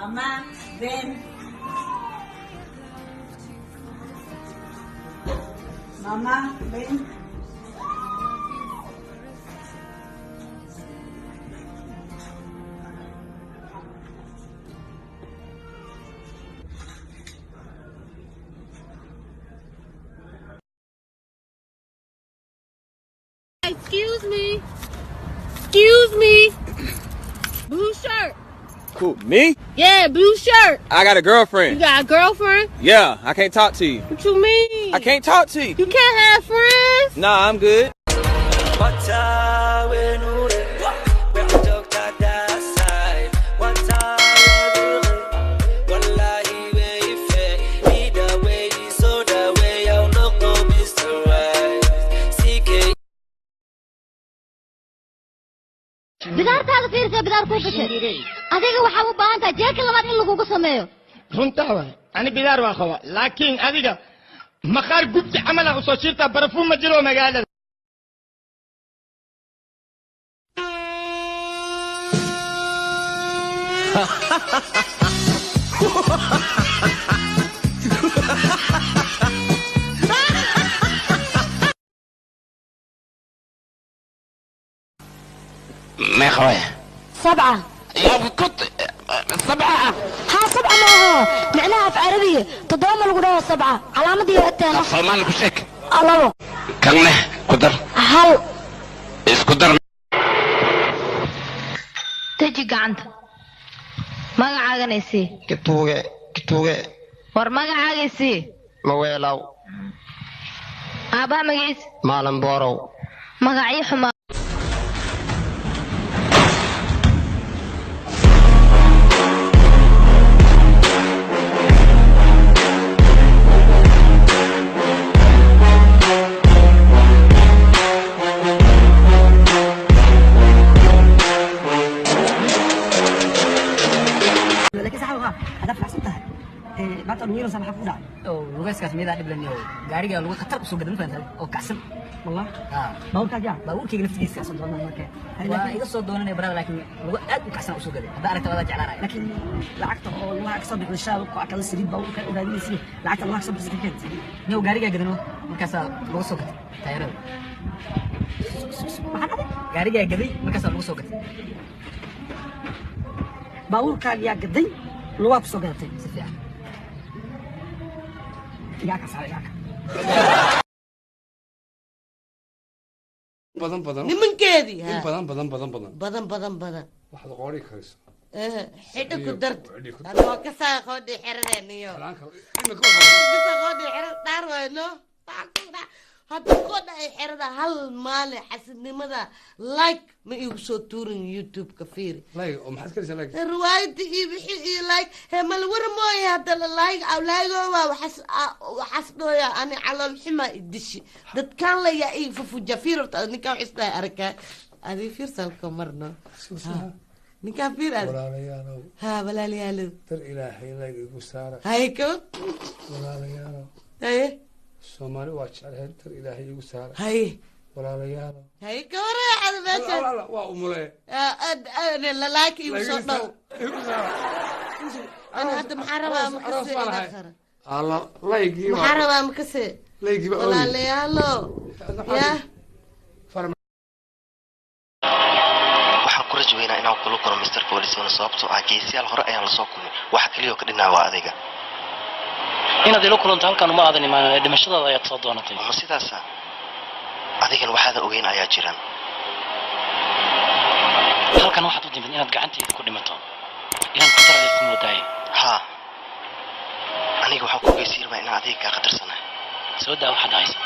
Mama, ven. Mamá, ven. Excuse me. Excuse me. Blue shirt. Cool. Me? Yeah, blue shirt. I got a girlfriend. You got a girlfriend? Yeah, I can't talk to you. What you mean? I can't talk to you. You can't have friends? Nah, I'm good. bidaartaada fiirsa bidaar ku gashay adiga waxa u baahan tahay jeeka labaad in lagu sameeyo runtaa ani bidaar waa qaba laakiin adiga maqaar gubti amala u soo shirta barafuum ma jiro magaalada ما خويا 7 يا كنت 7 ها 7 ما هو معناها في عربية تضام الغداء 7 علامة دي التاني صومان كشك الله كلمة قدر هل ايش قدر تجي عند ما عاجنيسي كتوغة ور ما عاجنيسي مويلاو أبا مجلس مالن بورو مقعي حما بعد الويل صباح فوزع لغاس كاس ميدا دبلني او غاريغا لو خطر سو غدن فانت او كاسن والله باوركا جا باوركي نفسيسا سو دونا marka waa iga soo doonanay barada laakiin lagu aad u kacsan u soo gaday hada aragta wada jeclaanay laakiin lacagta oo laga soo bixin shaal ku akala saliid baawrka u raadinaysi lacagta laga soo bixin kent niyo gaariga gadano markaas lagu soo gatay taayirada gaariga gaday markaas lagu soo gatay baawrka yaa gaday lagu soo gatay si fiican ياك صار بدن نمن كذي ها بدن واحد قوري كريس حيدك درت انا كسا خدي حردنيو كسا خدي حرد دار وينو هذا كودا حرد هل مال حسنمدا لايك ما يوسو تورن يوتيوب كفير لايك وما حد كريس لايك روايتي بحي لايك هم الورموي هذا لايك او لايك وحسبه انا على الحما الدشي دد كان ليا اي فجفير نكا حسنا اركا هذه فيرسالكم مرنا نكا فير ها ولا ليالو تر الهي لايك يقصار هايكو ولا ليالو ايه الصومالي واتش على تر الهي يقصار هاي ولا ليالو هاي كورة هذا بس لا وأمولي أنا لايك يوصل أنا هذا محاربة مكسي الله لايكي محاربة مكسي لايكي بقى ولا ليالو يا waxaan ku rajaynayaa inaan kula kulmo Mr. Police oo sababtoo ah geesiyaal hore ayaan la soo kulmay waxa kaliya oo ka dhinaa waa adiga inaad ilo kulanto halkan uma aadan imaan dhimashadaada ayaad soo doonatay ma sidaas adigan waxaad ogeyn ayaa jiraan halkan waxaad u dimid inaad gacanteeda ku dhimato inaan ku tarayso moodaay ha aniga waxaan ku geesiirmaa inaan adiga ka qadarsanahay soo daa waxaad hayso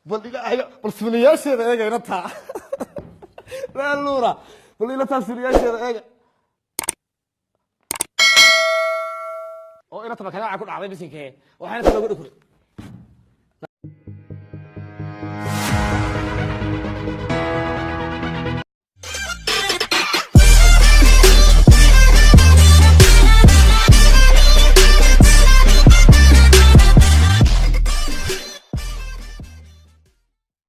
bal iga ayo bal suuliyaasheeda eegayna taa been nuura bal ila taasiriyaasheeda eega oo ina taba kanaaca ku dhacday bisinkee waxaana kalooga dhukure